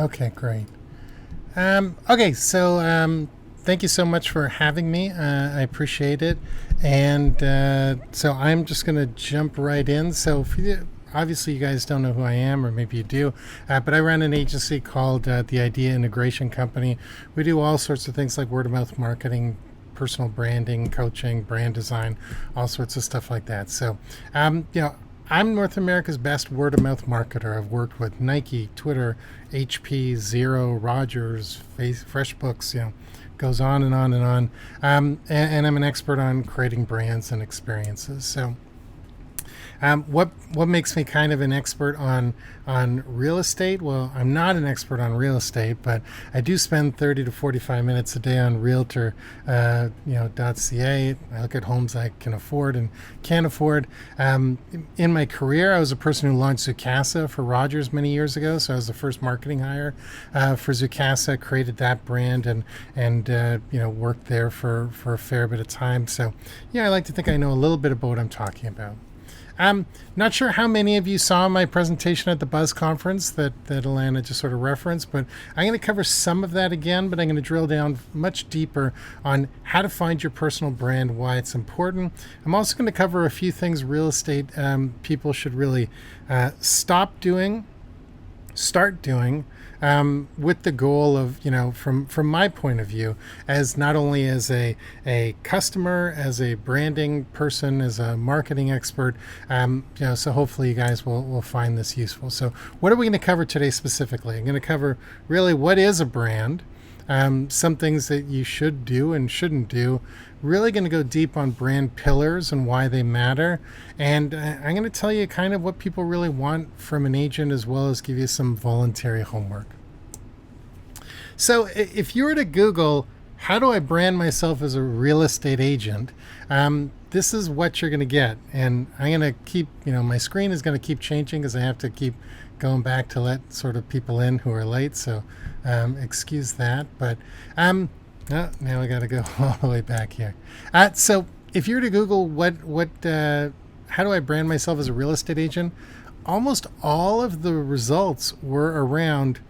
Okay, great. Thank you so much for having me. I appreciate it. And so I'm just going to jump right in. Obviously, you guys don't know who I am, or maybe you do, but I run an agency called the Idea Integration Company. We do all sorts of things like word of mouth marketing, personal branding, coaching, brand design, all sorts of stuff like that. I'm North America's best word of mouth marketer. I've worked with Nike, Twitter, HP, Zero, Rogers, FreshBooks, goes on and on and on. And I'm an expert on creating brands and experiences. What makes me kind of an expert on real estate? Well, I'm not an expert on real estate, but I do spend 30 to 45 minutes a day on Realtor, .ca. I look at homes I can afford and can't afford. In my career, I was a person who launched Zoocasa for Rogers many years ago, so I was the first marketing hire for Zoocasa. Created that brand and worked there for a fair bit of time. So, I like to think I know a little bit about what I'm talking about. I'm not sure how many of you saw my presentation at the Buzz conference that Alana just sort of referenced, but I'm going to cover some of that again, but I'm going to drill down much deeper on how to find your personal brand, why it's important. I'm also going to cover a few things real estate people should really start doing, with the goal of, from my point of view, as not only as a customer, as a branding person, as a marketing expert, so hopefully you guys will find this useful. So what are we going to cover today specifically? I'm going to cover really what is a brand, some things that you should do and shouldn't do, really going to go deep on brand pillars and why they matter. And I'm going to tell you kind of what people really want from an agent, as well as give you some voluntary homework. So if you were to Google, how do I brand myself as a real estate agent? This is what you're going to get. And I'm going to keep, my screen is going to keep changing because I have to keep going back to let sort of people in who are late. So excuse that. But now I got to go all the way back here. So if you were to Google how do I brand myself as a real estate agent, almost all of the results were around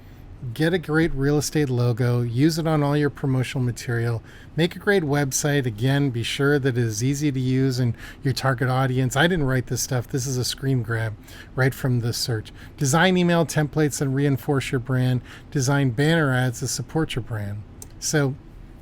get a great real estate logo, use it on all your promotional material, make a great website. Again, be sure that it is easy to use and your target audience. I didn't write this stuff. This is a screen grab right from the search. Design email templates that reinforce your brand. Design banner ads that support your brand. So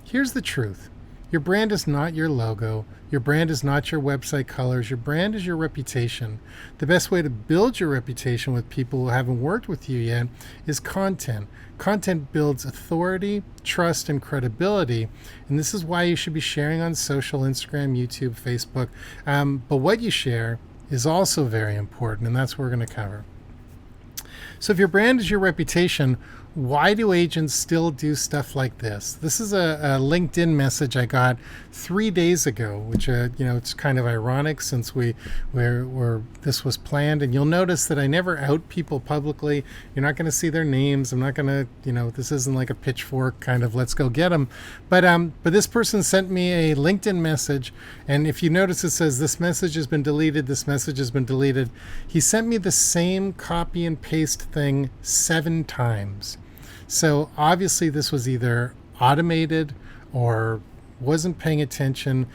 here's the truth. Your brand is not your logo. Your brand is not your website colors. Your brand is your reputation. The best way to build your reputation with people who haven't worked with you yet is content. Content builds authority, trust, and credibility. And this is why you should be sharing on social, Instagram, YouTube, Facebook. But what you share is also very important, and that's what we're going to cover. So if your brand is your reputation, why do agents still do stuff like this? This is a LinkedIn message I got 3 days ago, which it's kind of ironic since this was planned. And you'll notice that I never out people publicly. You're not going to see their names. I'm not going to, this isn't like a pitchfork kind of let's go get them. But this person sent me a LinkedIn message, and if you notice it says this message has been deleted. This message has been deleted. He sent me the same copy and paste thing 7 times. So obviously this was either automated or wasn't paying attention.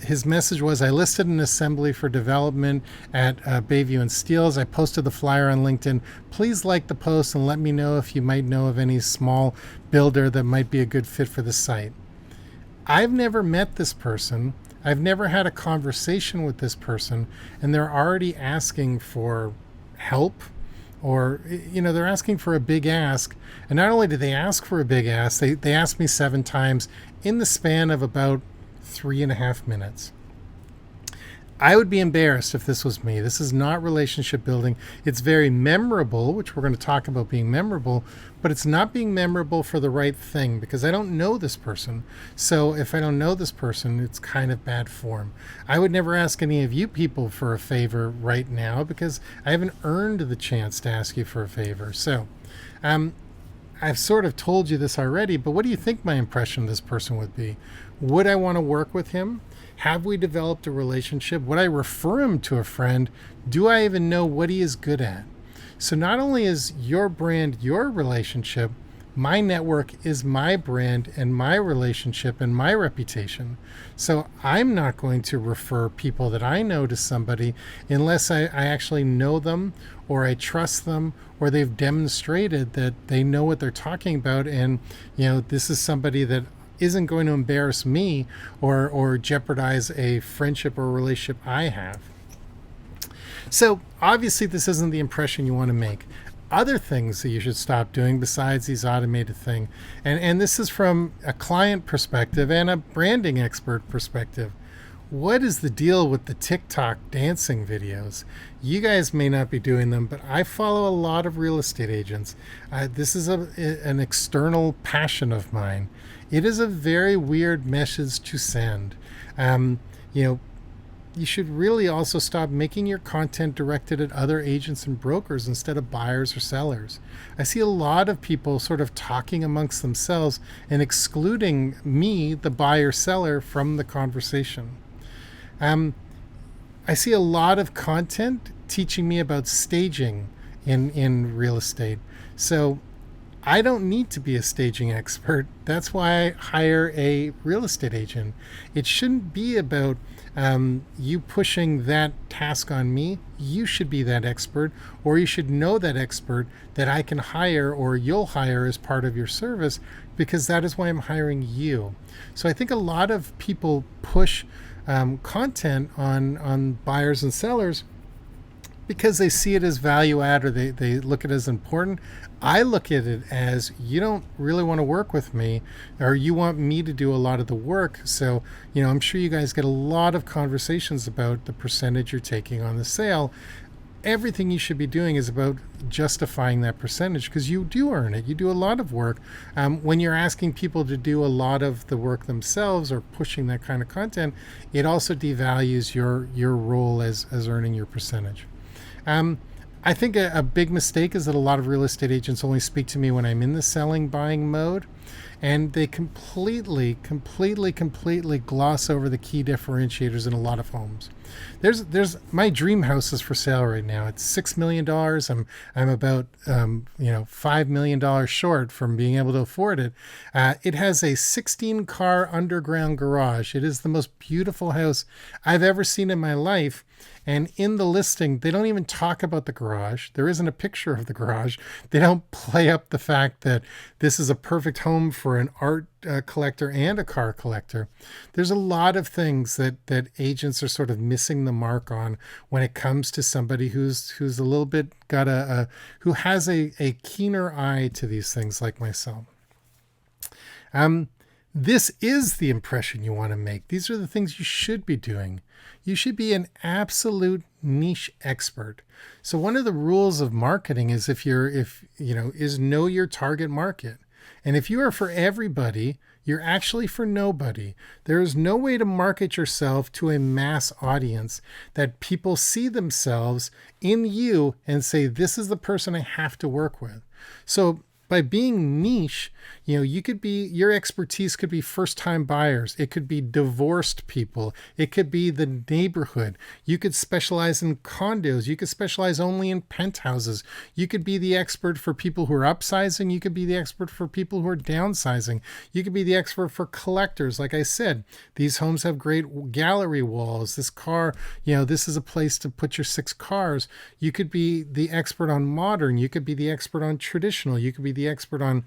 His message was, I listed an assembly for development at Bayview and Steeles. I posted the flyer on LinkedIn. Please like the post and let me know if you might know of any small builder that might be a good fit for the site. I've never met this person. I've never had a conversation with this person, and they're already asking for help. Or, they're asking for a big ask. And not only did they ask for a big ask, they asked me 7 times in the span of about 3.5 minutes. I would be embarrassed if this was me. This is not relationship building. It's very memorable, which we're going to talk about being memorable, but it's not being memorable for the right thing because I don't know this person. So if I don't know this person, it's kind of bad form. I would never ask any of you people for a favor right now because I haven't earned the chance to ask you for a favor. So I've sort of told you this already, but what do you think my impression of this person would be? Would I want to work with him? Have we developed a relationship? Would I refer him to a friend? Do I even know what he is good at? So not only is your brand your relationship, my network is my brand and my relationship and my reputation. So I'm not going to refer people that I know to somebody unless I actually know them or I trust them or they've demonstrated that they know what they're talking about. And, this is somebody that isn't going to embarrass me or jeopardize a friendship or relationship I have. So obviously, this isn't the impression you want to make. Other things that you should stop doing besides these automated thing, and this is from a client perspective and a branding expert perspective. What is the deal with the TikTok dancing videos? You guys may not be doing them, but I follow a lot of real estate agents. This is an external passion of mine. It is a very weird message to send. You know, you should really also stop making your content directed at other agents and brokers instead of buyers or sellers. I see a lot of people sort of talking amongst themselves and excluding me, the buyer seller, from the conversation. I see a lot of content teaching me about staging in real estate. So I don't need to be a staging expert. That's why I hire a real estate agent. It shouldn't be about you pushing that task on me. You should be that expert, or you should know that expert that I can hire or you'll hire as part of your service, because that is why I'm hiring you. So I think a lot of people push content on buyers and sellers because they see it as value add, or they look at it as important. I look at it as, you don't really want to work with me, or you want me to do a lot of the work. So, I'm sure you guys get a lot of conversations about the percentage you're taking on the sale. Everything you should be doing is about justifying that percentage, because you do earn it. You do a lot of work. When you're asking people to do a lot of the work themselves or pushing that kind of content, it also devalues your role as earning your percentage. I think a big mistake is that a lot of real estate agents only speak to me when I'm in the selling, buying mode, and they completely gloss over the key differentiators in a lot of homes. There's my dream house is for sale right now. It's $6 million. I'm about $5 million short from being able to afford it. It has a 16 car underground garage. It is the most beautiful house I've ever seen in my life. And in the listing, they don't even talk about the garage. There isn't a picture of the garage. They don't play up the fact that this is a perfect home for an art collector and a car collector. There's a lot of things that agents are sort of missing the mark on when it comes to somebody who's a little bit got who has a keener eye to these things, like myself. This is the impression you want to make. These are the things you should be doing. You should be an absolute niche expert. So one of the rules of marketing is is know your target market. And if you are for everybody, you're actually for nobody. There is no way to market yourself to a mass audience that people see themselves in you and say, this is the person I have to work with. So by being niche, your expertise could be first-time buyers. It could be divorced people. It could be the neighborhood. You could specialize in condos. You could specialize only in penthouses. You could be the expert for people who are upsizing. You could be the expert for people who are downsizing. You could be the expert for collectors. Like I said, these homes have great gallery walls. This car, this is a place to put your 6 cars. You could be the expert on modern. You could be the expert on traditional. You could be the expert on,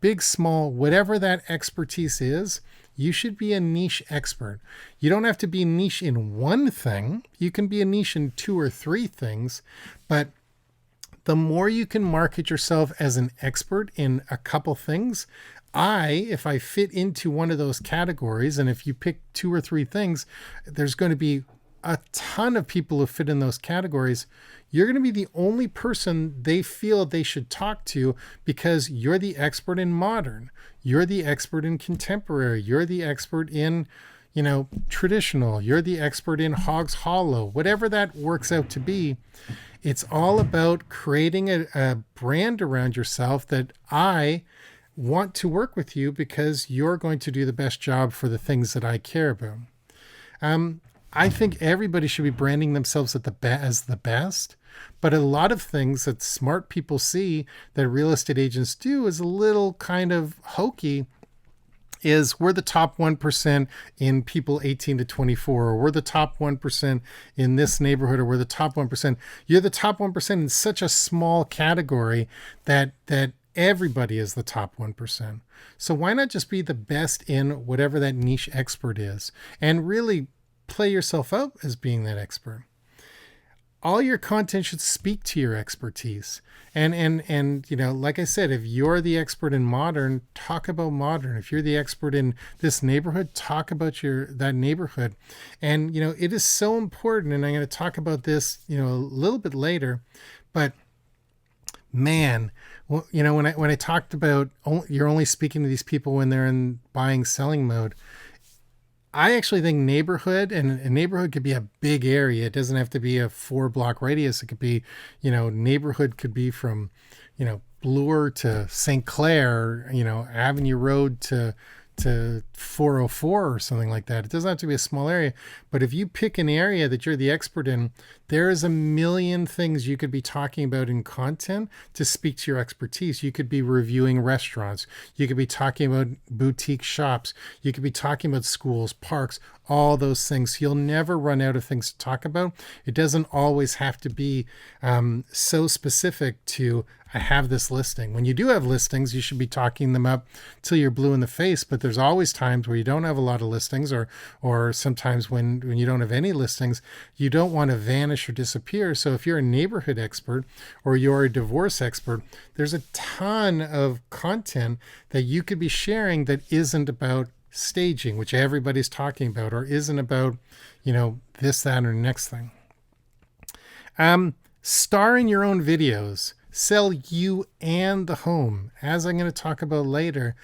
big, small, whatever that expertise is. You should be a niche expert. You don't have to be niche in one thing. You can be a niche in 2 or 3 things, but the more you can market yourself as an expert in a couple things, if I fit into one of those categories, and if you pick 2 or 3 things, there's going to be a ton of people who fit in those categories. You're going to be the only person they feel they should talk to, because you're the expert in modern. You're the expert in contemporary. You're the expert in, traditional. You're the expert in Hogs Hollow, whatever that works out to be. It's all about creating a brand around yourself that I want to work with you because you're going to do the best job for the things that I care about. I think everybody should be branding themselves as the best. But a lot of things that smart people see that real estate agents do is a little kind of hokey. Is we're the top 1% in people 18 to 24, or we're the top 1% in this neighborhood, or we're the top 1%. You're the top 1% in such a small category that everybody is the top 1%. So why not just be the best in whatever that niche expert is and really play yourself out as being that expert? All your content should speak to your expertise. And like I said, if you're the expert in modern, talk about modern. If you're the expert in this neighborhood, talk about that neighborhood. And it is so important, and I'm going to talk about this a little bit later, but man, when I talked about you're only speaking to these people when they're in buying selling mode, I actually think neighborhood, and a neighborhood could be a big area. It doesn't have to be a 4-block radius. It could be, neighborhood could be from, Bloor to St. Clair, Avenue Road to 404 or something like that. It doesn't have to be a small area, but if you pick an area that you're the expert in, there is a million things you could be talking about in content to speak to your expertise. You could be reviewing restaurants. You could be talking about boutique shops. You could be talking about schools, parks, all those things. You'll never run out of things to talk about. It doesn't always have to be so specific to I have this listing. When you do have listings, you should be talking them up till you're blue in the face. But there's always times where you don't have a lot of listings, or sometimes when you don't have any listings, you don't want to vanish or disappear. So if you're a neighborhood expert or you're a divorce expert, there's a ton of content that you could be sharing that isn't about staging, which everybody's talking about, or isn't about, this, that, or next thing. Star in your own videos. Sell you and the home. As I'm going to talk about later,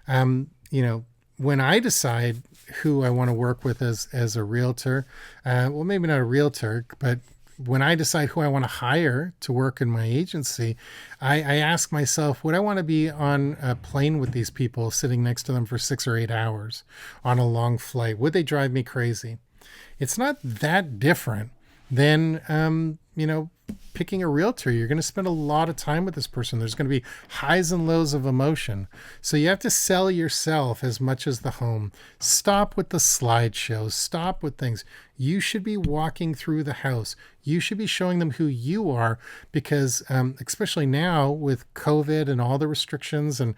when I decide who I want to work with as a realtor, well, maybe not a realtor, but when I decide who I want to hire to work in my agency, I ask myself, would I want to be on a plane with these people sitting next to them for 6 or 8 hours on a long flight? Would they drive me crazy? It's not that different than, picking a realtor. You're going to spend a lot of time with this person. There's going to be highs and lows of emotion. So you have to sell yourself as much as the home. Stop with the slideshows. Stop with things. You should be walking through the house. You should be showing them who you are, because especially now with COVID and all the restrictions, and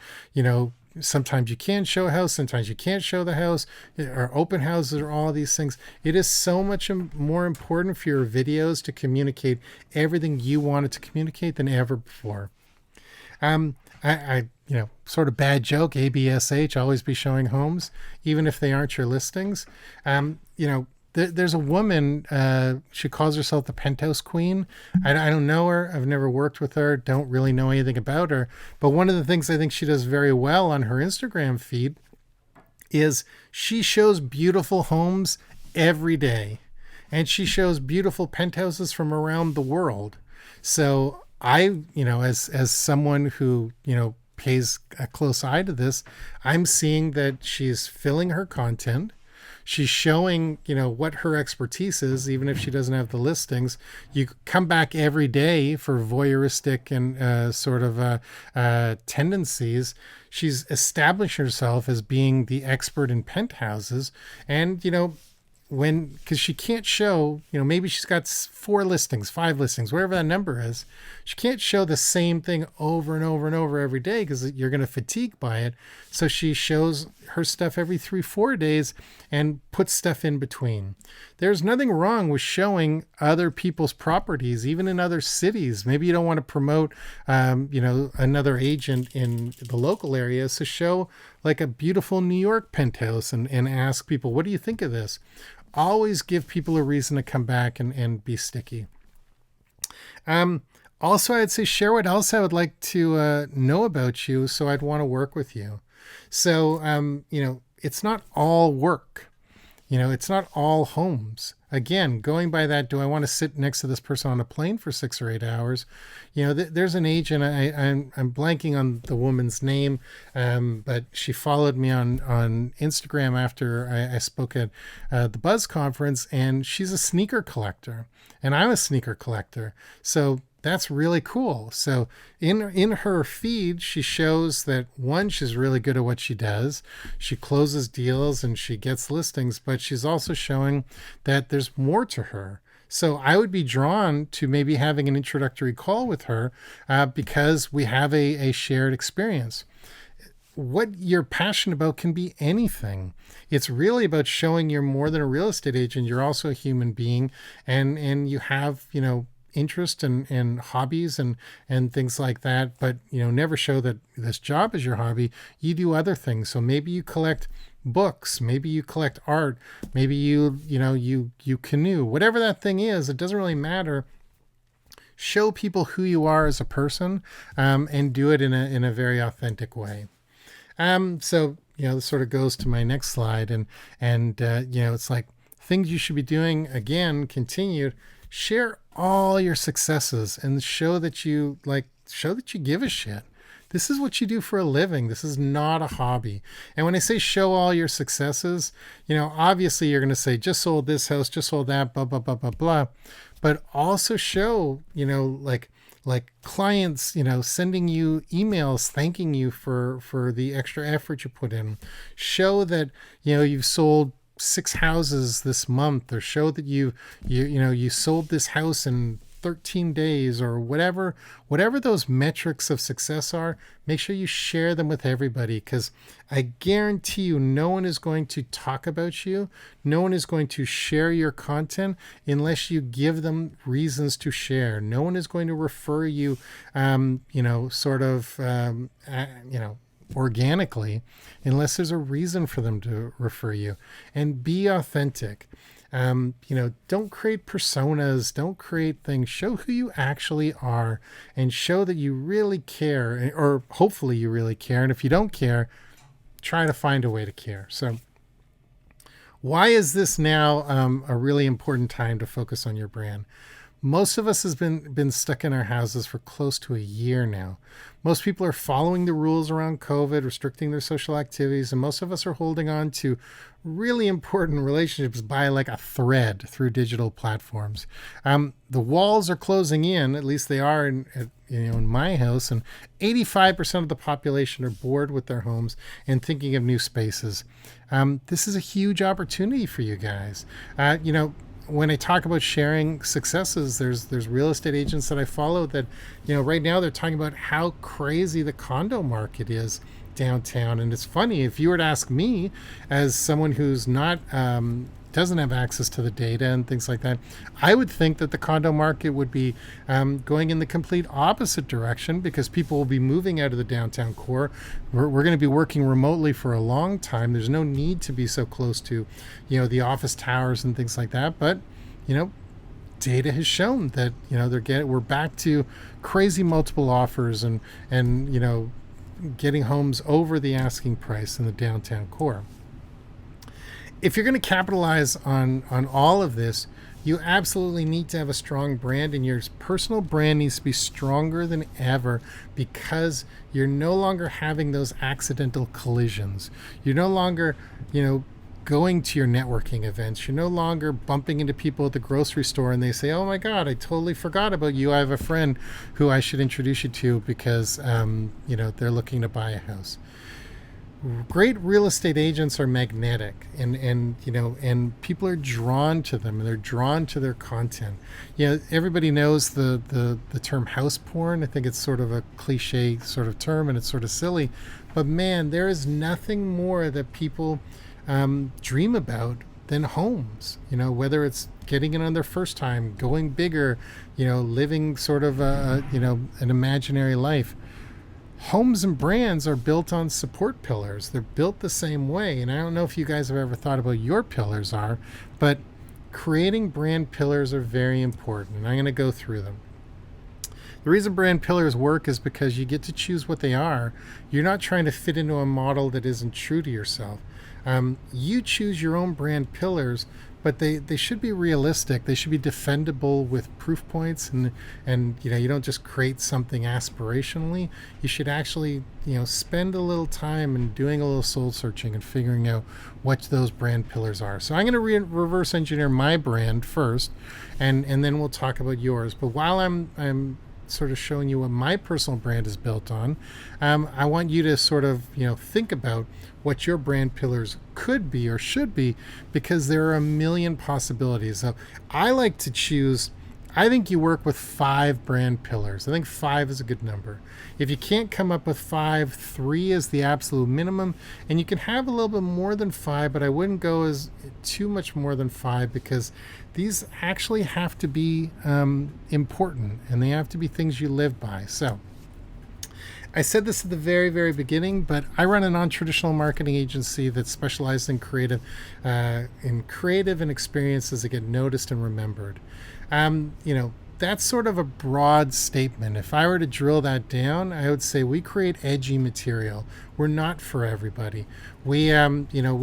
sometimes you can show a house, sometimes you can't show the house, or open houses, or all these things. It is so much more important for your videos to communicate everything you wanted to communicate than ever before. I sort of bad joke, ABSH, always be showing homes, even if they aren't your listings. There's a woman, she calls herself the Penthouse Queen. I don't know her. I've never worked with her. Don't really know anything about her. But one of the things I think she does very well on her Instagram feed is she shows beautiful homes every day. And she shows beautiful penthouses from around the world. So I, as someone who, pays a close eye to this, I'm seeing that she's filling her content. She's showing, what her expertise is, even if she doesn't have the listings. You come back every day for voyeuristic and tendencies. She's established herself as being the expert in penthouses. And, because she can't show, maybe she's got 4 listings, 5 listings, whatever that number is. She can't show the same thing over and over and over every day because you're going to fatigue by it. So she shows her stuff every 3-4 days and puts stuff in between. There's nothing wrong with showing other people's properties, even in other cities. Maybe you don't want to promote, another agent in the local area. So show like a beautiful New York penthouse and ask people, what do you think of this? Always give people a reason to come back and be sticky. Also, I'd say share what else I would like to know about you, so I'd want to work with you. So, it's not all work. It's not all homes. Again, going by that, do I want to sit next to this person on a plane for 6 or 8 hours? There's an agent. I'm blanking on the woman's name, but she followed me on Instagram after I spoke at the Buzz conference, and she's a sneaker collector, and I'm a sneaker collector. So that's really cool. So in her feed, she shows that, one, she's really good at what she does. She closes deals and she gets listings, but she's also showing that there's more to her. So I would be drawn to maybe having an introductory call with her because we have a shared experience. What you're passionate about can be anything. It's really about showing you're more than a real estate agent. You're also a human being, and you have, interest and hobbies and things like that, but never show that this job is your hobby. You do other things. So maybe you collect books, maybe you collect art, maybe you canoe, whatever that thing is. It doesn't really matter. Show people who you are as a person, and do it in a very authentic way. So this sort of goes to my next slide, and it's like things you should be doing. Again, continued. Share all your successes and show that you give a shit. This is what you do for a living. This is not a hobby. And when I say show all your successes, obviously you're going to say, just sold this house, just sold that, blah, blah, blah, blah, blah. But also show, like clients, sending you emails, thanking you for the extra effort you put in. Show that, you've sold 6 houses this month, or show that you sold this house in 13 days, or whatever those metrics of success are. Make sure you share them with everybody, because I guarantee you no one is going to talk about you. No one is going to share your content unless you give them reasons to share. No one is going to refer you, organically, unless there's a reason for them to refer you. And be authentic. Don't create personas, don't create things. Show who you actually are, and show that you really care, or hopefully you really care. And if you don't care, try to find a way to care. So why is this now a really important time to focus on your brand? Most of us has been stuck in our houses for close to a year now. Most people are following the rules around COVID, restricting their social activities, and most of us are holding on to really important relationships by like a thread through digital platforms. The walls are closing in, at least they are in my house, and 85% of the population are bored with their homes and thinking of new spaces. This is a huge opportunity for you guys. When I talk about sharing successes, there's real estate agents that I follow that, right now they're talking about how crazy the condo market is downtown. And it's funny, if you were to ask me, as someone who's not doesn't have access to the data and things like that, I would think that the condo market would be going in the complete opposite direction, because people will be moving out of the downtown core. We're going to be working remotely for a long time. There's no need to be so close to, the office towers and things like that. But, data has shown that, we're back to crazy multiple offers and getting homes over the asking price in the downtown core. If you're going to capitalize on all of this, you absolutely need to have a strong brand, and your personal brand needs to be stronger than ever, because you're no longer having those accidental collisions. You're no longer, going to your networking events. You're no longer bumping into people at the grocery store and they say, oh my God, I totally forgot about you. I have a friend who I should introduce you to because, they're looking to buy a house. Great real estate agents are magnetic, and people are drawn to them, and they're drawn to their content. Everybody knows the term house porn. I think it's sort of a cliche sort of term, and it's sort of silly, but man, there is nothing more that people dream about than homes. Whether it's getting in on their first time, going bigger, living sort of an imaginary life. Homes and brands are built on support pillars. They're built the same way. And I don't know if you guys have ever thought about your pillars are, but creating brand pillars are very important. And I'm going to go through them. The reason brand pillars work is because you get to choose what they are. You're not trying to fit into a model that isn't true to yourself. You choose your own brand pillars, but they should be realistic. They should be defendable with proof points, and you don't just create something aspirationally. You should actually spend a little time and doing a little soul searching and figuring out what those brand pillars are. So I'm going to reverse engineer my brand first, and then we'll talk about yours. But while I'm sort of showing you what my personal brand is built on, I want you to sort of think about what your brand pillars could be or should be, because there are a million possibilities. So I like to choose. I think you work with 5 brand pillars. I think 5 is a good number. If you can't come up with 5, 3 is the absolute minimum, and you can have a little bit more than 5, but I wouldn't go as too much more than 5, because these actually have to be important, and they have to be things you live by. So I said this at the very, very beginning, but I run a non-traditional marketing agency that specializes in creative and experiences that get noticed and remembered. That's sort of a broad statement. If I were to drill that down, I would say we create edgy material. We're not for everybody. We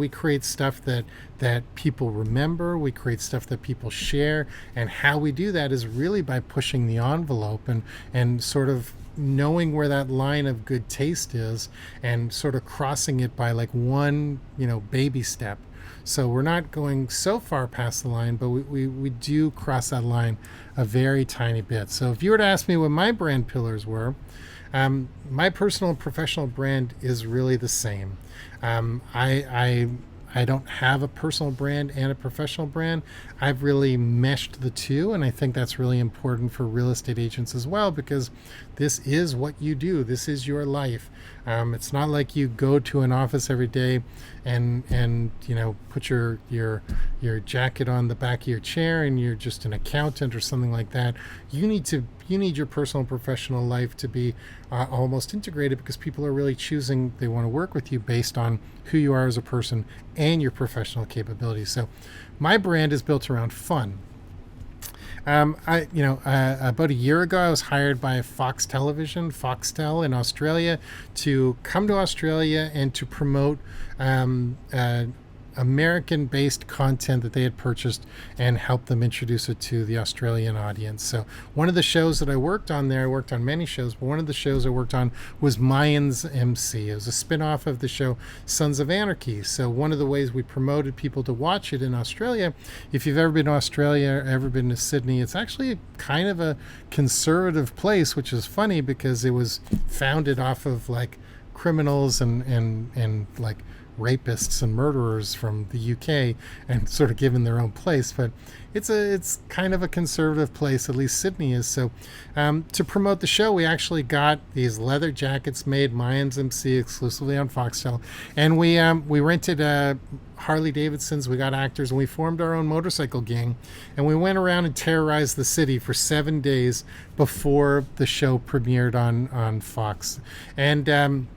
create stuff that people remember. We create stuff that people share, and how we do that is really by pushing the envelope and sort of knowing where that line of good taste is, and sort of crossing it by like one baby step. So we're not going so far past the line, but we do cross that line a very tiny bit. So if you were to ask me what my brand pillars were, my personal and professional brand is really the same. I don't have a personal brand and a professional brand. I've really meshed the two, and I think that's really important for real estate agents as well, because this is what you do. This is your life. It's not like you go to an office every day and put your jacket on the back of your chair and you're just an accountant or something like that. You need your personal and professional life to be almost integrated, because people are really choosing, they want to work with you based on who you are as a person and your professional capabilities. So my brand is built around fun. About a year ago, I was hired by Foxtel in Australia, to come to Australia and to promote American-based content that they had purchased and help them introduce it to the Australian audience. So one of the shows that I worked on there, I worked on many shows, but one of the shows I worked on was Mayans MC. It was a spin-off of the show Sons of Anarchy. So one of the ways we promoted people to watch it in Australia, if you've ever been to Australia or ever been to Sydney, it's actually kind of a conservative place, which is funny because it was founded off of like criminals and like rapists and murderers from the UK, and sort of given their own place. But it's kind of a conservative place, at least Sydney is. So to promote the show, we actually got these leather jackets made, Mayans MC, exclusively on Foxtel, and we rented Harley Davidsons, we got actors, and we formed our own motorcycle gang, and we went around and terrorized the city for 7 days before the show premiered on Fox. And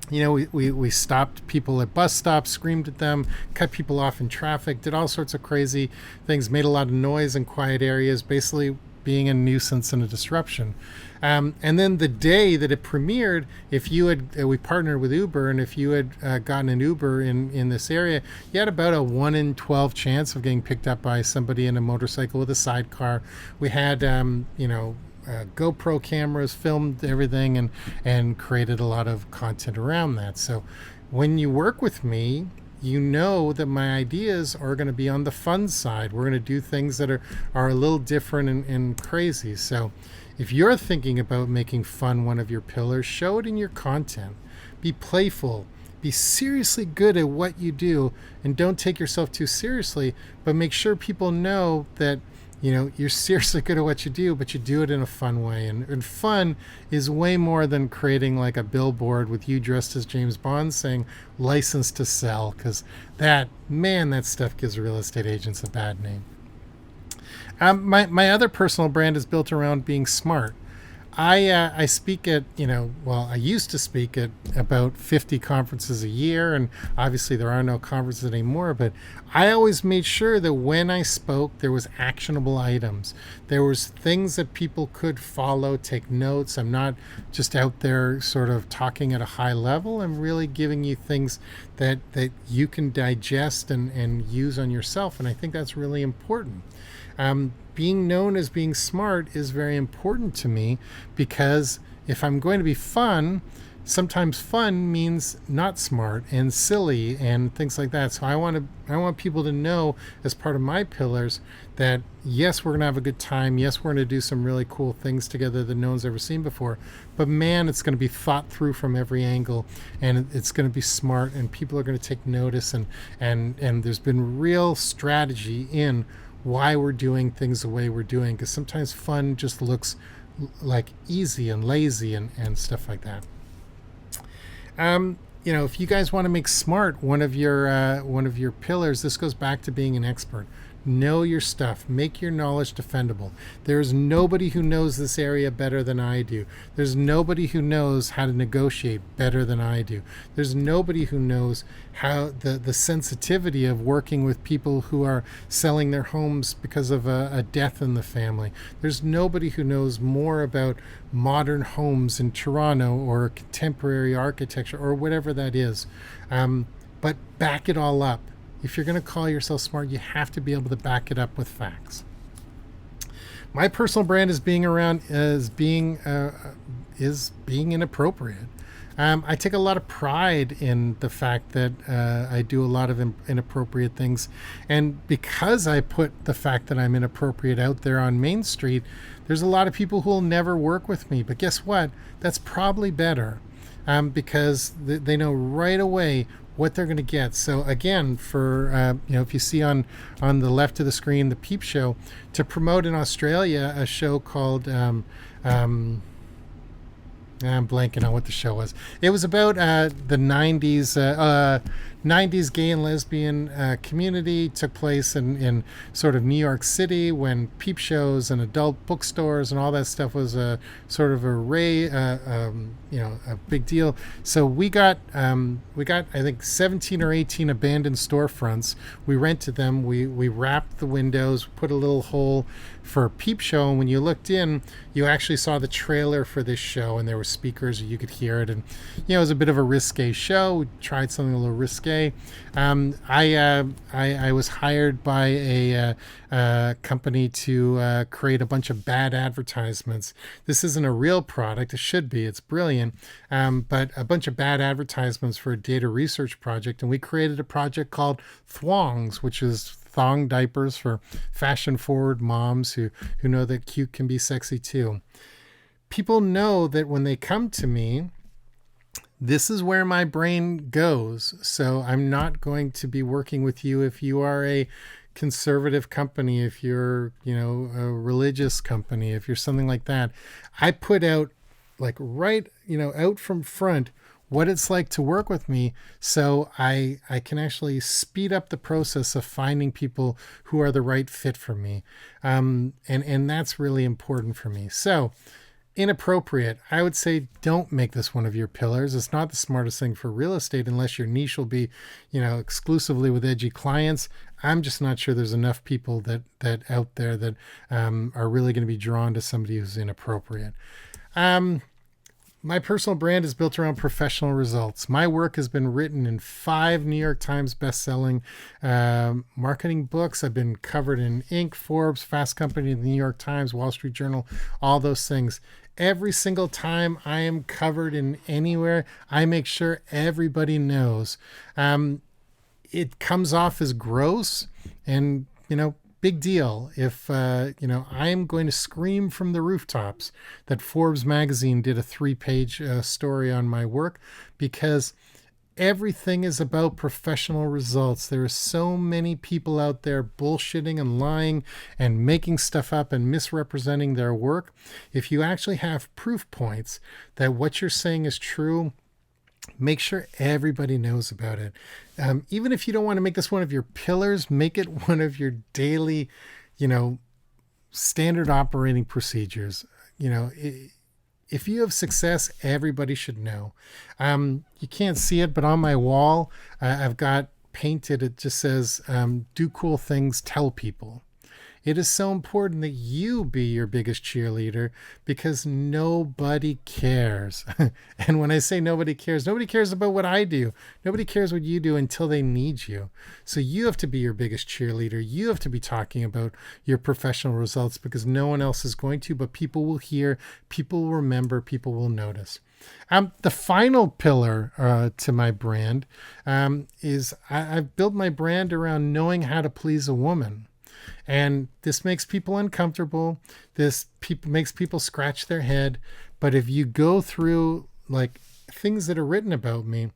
we stopped people at bus stops, screamed at them, cut people off in traffic, did all sorts of crazy things, made a lot of noise in quiet areas, basically being a nuisance and a disruption. And then the day that it premiered, we partnered with Uber, and if you had gotten an Uber in this area, you had about a 1 in 12 chance of getting picked up by somebody in a motorcycle with a sidecar. We had, GoPro cameras, filmed everything, and created a lot of content around that. So when you work with me, you know that my ideas are going to be on the fun side. We're going to do things that are a little different and crazy. So if you're thinking about making fun one of your pillars, show it in your content. Be playful. Be seriously good at what you do, and don't take yourself too seriously, but make sure people know that you're seriously good at what you do, but you do it in a fun way. And fun is way more than creating like a billboard with you dressed as James Bond saying "license to sell," because that stuff gives real estate agents a bad name. My other personal brand is built around being smart. I speak at, I used to speak at about 50 conferences a year, and obviously there are no conferences anymore, but I always made sure that when I spoke there was actionable items. There was things that people could follow, take notes. I'm not just out there sort of talking at a high level. I'm really giving you things that you can digest and use on yourself, and I think that's really important. Being known as being smart is very important to me, because if I'm going to be fun, sometimes fun means not smart and silly and things like that. So I want people to know, as part of my pillars, that yes, we're going to have a good time. Yes, we're going to do some really cool things together that no one's ever seen before. But man, it's going to be thought through from every angle, and it's going to be smart, and people are going to take notice, and there's been real strategy in why we're doing things the way we're doing, because sometimes fun just looks like easy and lazy and stuff like that. If you guys want to make smart one of your pillars, this goes back to being an expert. Know your stuff. Make your knowledge defendable. There's nobody who knows this area better than I do. There's nobody who knows how to negotiate better than I do. There's nobody who knows how the sensitivity of working with people who are selling their homes because of a death in the family. There's nobody who knows more about modern homes in Toronto or contemporary architecture or whatever that is. But back it all up. If you're going to call yourself smart, you have to be able to back it up with facts. My personal brand is being inappropriate. I take a lot of pride in the fact that I do a lot of inappropriate things, and because I put the fact that I'm inappropriate out there on Main Street, there's a lot of people who will never work with me. But guess what? That's probably better, because they know right away what they're going to get. So again, for if you see on the left of the screen, the Peep Show, to promote in Australia a show called I'm blanking on what the show was. It was about the 90s gay and lesbian community. Took place in sort of New York City, when peep shows and adult bookstores and all that stuff was a sort of a big deal. So we got I think 17 or 18 abandoned storefronts. We rented them. We wrapped the windows, put a little hole for Peep Show, and when you looked in, you actually saw the trailer for this show, and there were speakers, you could hear it, and it was a bit of a risque show. We tried something a little risque. I was hired by a company to create a bunch of bad advertisements. This isn't a real product. It should be. It's brilliant, but a bunch of bad advertisements for a data research project, and we created a project called Thwongs, which is thong diapers for fashion-forward moms who know that cute can be sexy too. People know that when they come to me, this is where my brain goes. So I'm not going to be working with you if you are a conservative company, if you're, a religious company, if you're something like that. I put out out from front what it's like to work with me, so I can actually speed up the process of finding people who are the right fit for me. And that's really important for me. So inappropriate, I would say don't make this one of your pillars. It's not the smartest thing for real estate unless your niche will be, exclusively with edgy clients. I'm just not sure there's enough people that out there that are really going to be drawn to somebody who's inappropriate. My personal brand is built around professional results. My work has been written in 5 New York Times best-selling marketing books. I've been covered in Inc., Forbes, Fast Company, the New York Times, Wall Street Journal, all those things. Every single time I am covered in anywhere, I make sure everybody knows. It comes off as gross and, big deal if I am going to scream from the rooftops that Forbes magazine did a 3-page story on my work, because everything is about professional results. There are so many people out there bullshitting and lying and making stuff up and misrepresenting their work. If you actually have proof points that what you're saying is true, make sure everybody knows about it. Even if you don't want to make this one of your pillars, make it one of your daily, standard operating procedures. if you have success, everybody should know. You can't see it, but on my wall, I've got painted, it just says, do cool things, tell people. It is so important that you be your biggest cheerleader because nobody cares. And when I say nobody cares about what I do. Nobody cares what you do until they need you. So you have to be your biggest cheerleader. You have to be talking about your professional results because no one else is going to, but people will hear, people will remember, people will notice. The final pillar to my brand is I've built my brand around knowing how to please a woman. And this makes people uncomfortable. Makes people scratch their head. But if you go through like things that are written about me,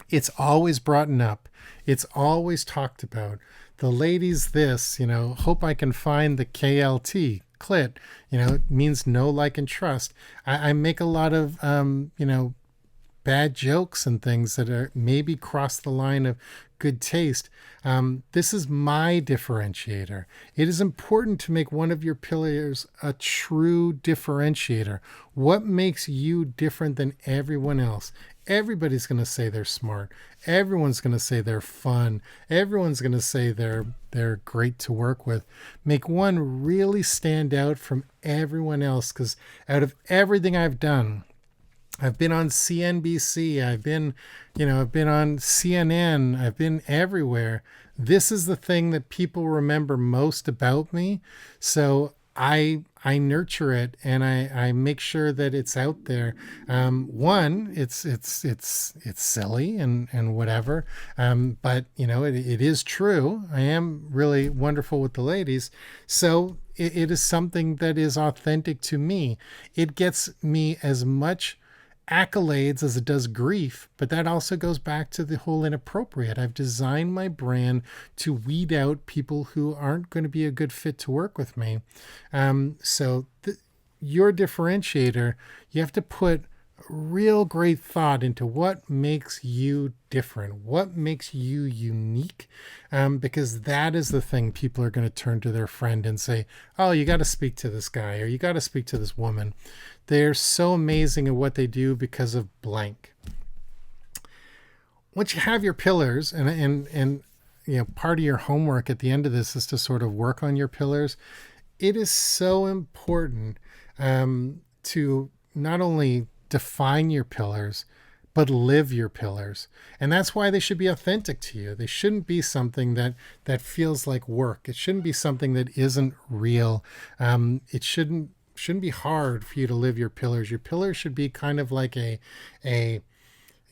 it's always brought up. It's always talked about. The ladies this, hope I can find the KLT, clit, it means know, like, and trust. I make a lot of, bad jokes and things that are maybe cross the line of good taste. This is my differentiator. It is important to make one of your pillars a true differentiator. What makes you different than everyone else? Everybody's going to say they're smart. Everyone's going to say they're fun. Everyone's going to say they're great to work with. Make one really stand out from everyone else, because out of everything I've done, I've been on CNBC, I've been on CNN, I've been everywhere. This is the thing that people remember most about me. So I nurture it and I make sure that it's out there. One, it's silly and whatever. But it is true. I am really wonderful with the ladies. So it is something that is authentic to me. It gets me as much accolades as it does grief, but that also goes back to the whole inappropriate. I've designed my brand to weed out people who aren't going to be a good fit to work with me. Your differentiator, you have to put real great thought into what makes you different, what makes you unique, because that is the thing people are going to turn to their friend and say, oh, you got to speak to this guy or you got to speak to this woman. They're so amazing at what they do because of blank. Once you have your pillars, and part of your homework at the end of this is to sort of work on your pillars. It is so important to not only define your pillars, but live your pillars. And that's why they should be authentic to you. They shouldn't be something that feels like work. It shouldn't be something that isn't real. It shouldn't be hard for you to live your pillars. Your pillars should be kind of like they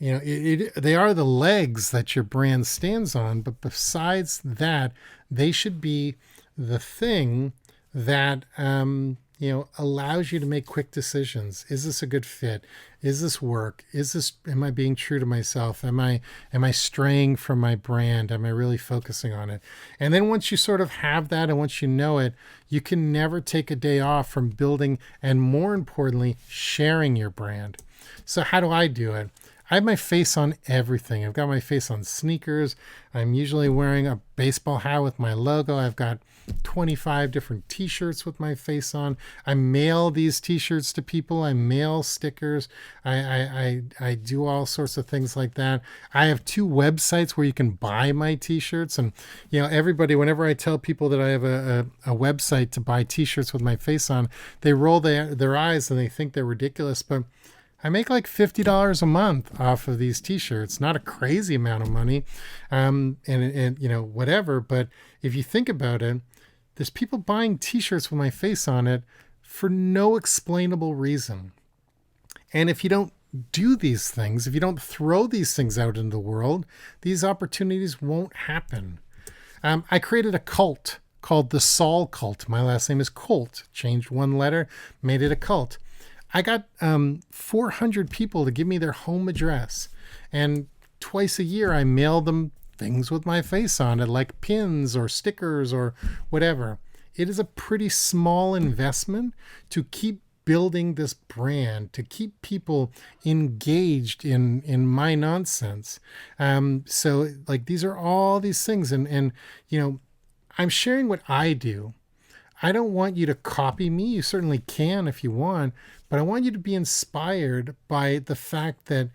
are the legs that your brand stands on, but besides that, they should be the thing that allows you to make quick decisions. Is this a good fit? Is this work? Am I being true to myself? Am I straying from my brand? Am I really focusing on it? And then once you sort of have that and once you know it, you can never take a day off from building and, more importantly, sharing your brand. So how do I do it? I have my face on everything. I've got my face on sneakers. I'm usually wearing a baseball hat with my logo. I've got 25 different t-shirts with my face on. I mail these t-shirts to people. I mail stickers. I do all sorts of things like that. I have 2 websites where you can buy my t-shirts. And, everybody, whenever I tell people that I have a website to buy t-shirts with my face on, they roll their eyes and they think they're ridiculous. But I make like $50 a month off of these t-shirts. Not a crazy amount of money, and whatever. But if you think about it, there's people buying t-shirts with my face on it for no explainable reason. And if you don't do these things, if you don't throw these things out into the world, these opportunities won't happen. I created a cult called the Saul cult. My last name is Colt. Changed 1 letter, made it a cult. I got 400 people to give me their home address. And twice a year, I mail them things with my face on it, like pins or stickers or whatever. It is a pretty small investment to keep building this brand, to keep people engaged in my nonsense. So like these are all these things. And I'm sharing what I do. I don't want you to copy me. You certainly can if you want, but I want you to be inspired by the fact that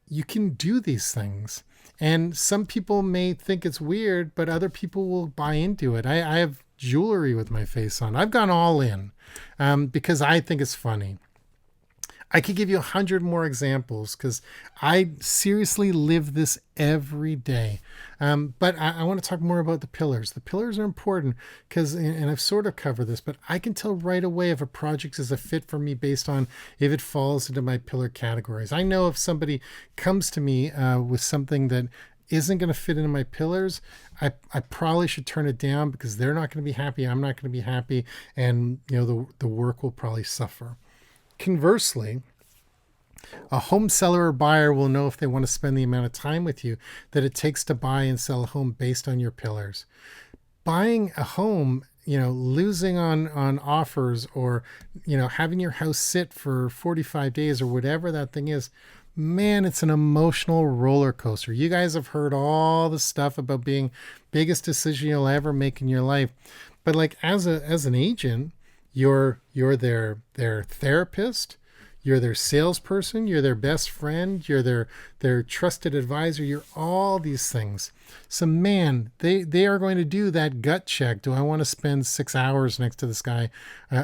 you can do these things. And some people may think it's weird, but other people will buy into it. I have jewelry with my face on. I've gone all in because I think it's funny. I could give you 100 more examples because I seriously live this every day. But I want to talk more about the pillars. The pillars are important because, and I've sort of covered this, but I can tell right away if a project is a fit for me based on if it falls into my pillar categories. I know if somebody comes to me with something that isn't going to fit into my pillars, I probably should turn it down because they're not going to be happy. I'm not going to be happy. And, the work will probably suffer. Conversely, a home seller or buyer will know if they want to spend the amount of time with you that it takes to buy and sell a home based on your pillars. Buying a home, losing on offers or, having your house sit for 45 days or whatever that thing is, man, it's an emotional roller coaster. You guys have heard all the stuff about being biggest decision you'll ever make in your life. But like as an agent, you're their therapist, you're their salesperson, you're their best friend, you're their trusted advisor, you're all these things. So man, they are going to do that gut check. Do I want to spend 6 hours next to this guy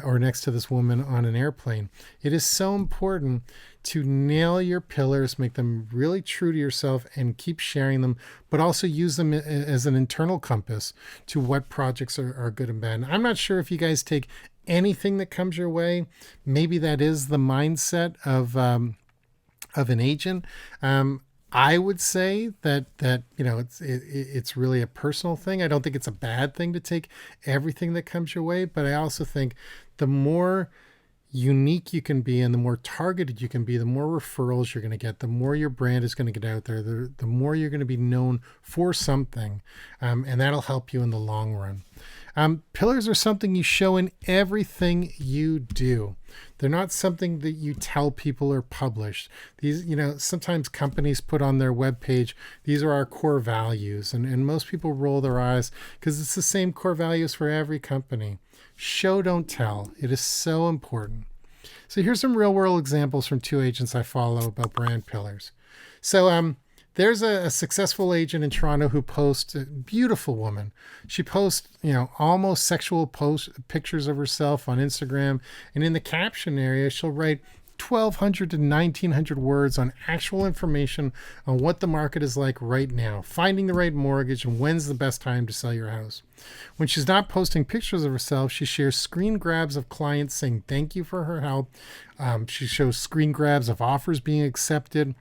or next to this woman on an airplane? It is so important to nail your pillars, make them really true to yourself and keep sharing them, but also use them as an internal compass to what projects are good and bad. And I'm not sure if you guys take anything that comes your way. Maybe that is the mindset of an agent. I would say that it's really a personal thing. I don't think it's a bad thing to take everything that comes your way, but I also think the more unique you can be and the more targeted you can be, the more referrals you're going to get, the more your brand is going to get out there, the more you're going to be known for something, and that'll help you in the long run. Pillars are something you show in everything you do. They're not something that you tell people or publish. These, sometimes companies put on their webpage, these are our core values. And most people roll their eyes because it's the same core values for every company. Show, don't tell. It is so important. So here's some real world examples from 2 agents I follow about brand pillars. So, there's a successful agent in Toronto who posts a beautiful woman. She posts, almost sexual pictures of herself on Instagram. And in the caption area, she'll write 1,200 to 1,900 words on actual information on what the market is like right now, finding the right mortgage, and when's the best time to sell your house. When she's not posting pictures of herself, she shares screen grabs of clients saying thank you for her help. She shows screen grabs of offers being accepted.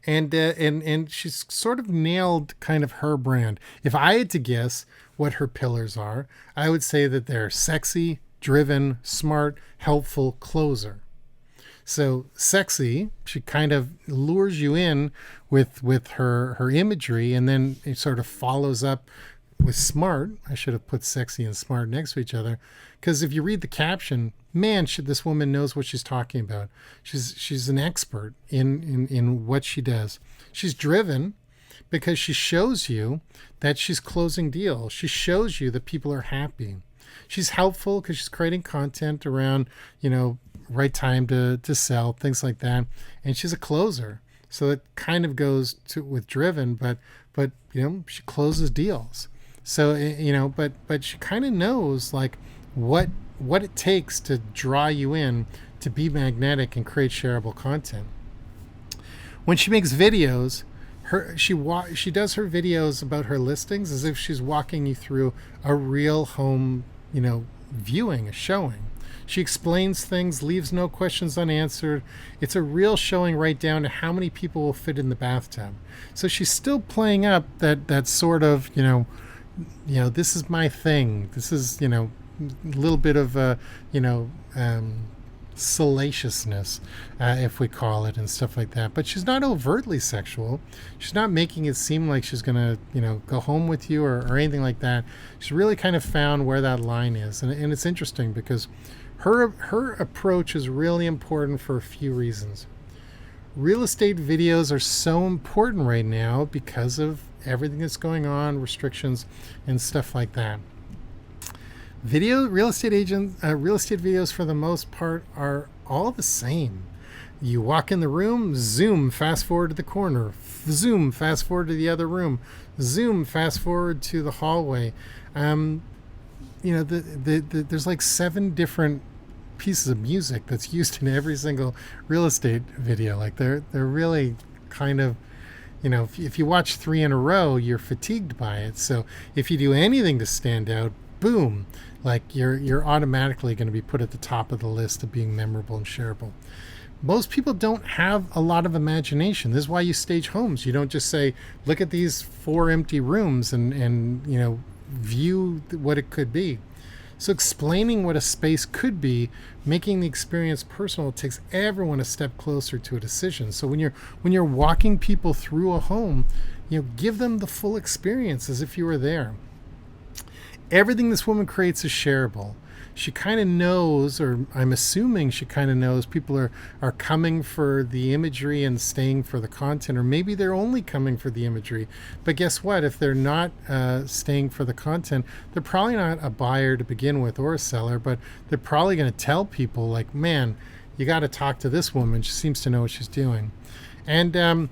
And she's sort of nailed kind of her brand. If I had to guess what her pillars are, I would say that they're sexy, driven, smart, helpful, closer. So sexy, she kind of lures you in with her imagery, and then it sort of follows up with smart. I should have put sexy and smart next to each other, because if you read the caption, man, this woman knows what she's talking about. She's an expert in what she does. She's driven because she shows you that she's closing deals. She shows you that people are happy. She's helpful because she's creating content around, right time to sell, things like that. And she's a closer. So it kind of goes with driven, but she closes deals. So, but she kind of knows like what it takes to draw you in, to be magnetic and create shareable content. When she makes videos, she does her videos about her listings as if she's walking you through a real home, viewing, a showing. She explains things, leaves no questions unanswered. It's a real showing right down to how many people will fit in the bathtub. So she's still playing up that sort of, this is my thing. This is, a little bit of, salaciousness, if we call it, and stuff like that. But she's not overtly sexual. She's not making it seem like she's going to, go home with you or anything like that. She's really kind of found where that line is. And it's interesting because her approach is really important for a few reasons. Real estate videos are so important right now because of everything that's going on, restrictions and stuff like that. Real estate videos for the most part are all the same. You walk in the room, zoom, fast forward to the corner, zoom, fast forward to the other room, zoom, fast forward to the hallway. There's like 7 different pieces of music that's used in every single real estate video. Like they're really kind of, if you watch 3 in a row, you're fatigued by it. So if you do anything to stand out, boom, like you're automatically going to be put at the top of the list of being memorable and shareable. Most people don't have a lot of imagination. This is why you stage homes. You don't just say, look at these 4 empty rooms and view what it could be. So explaining what a space could be, making the experience personal, takes everyone a step closer to a decision. So when you're walking people through a home, give them the full experience as if you were there. Everything this woman creates is shareable. She kind of knows, or I'm assuming she kind of knows, people are coming for the imagery and staying for the content, or maybe they're only coming for the imagery. But guess what? If they're not staying for the content, they're probably not a buyer to begin with or a seller, but they're probably going to tell people like, man, you got to talk to this woman. She seems to know what she's doing. And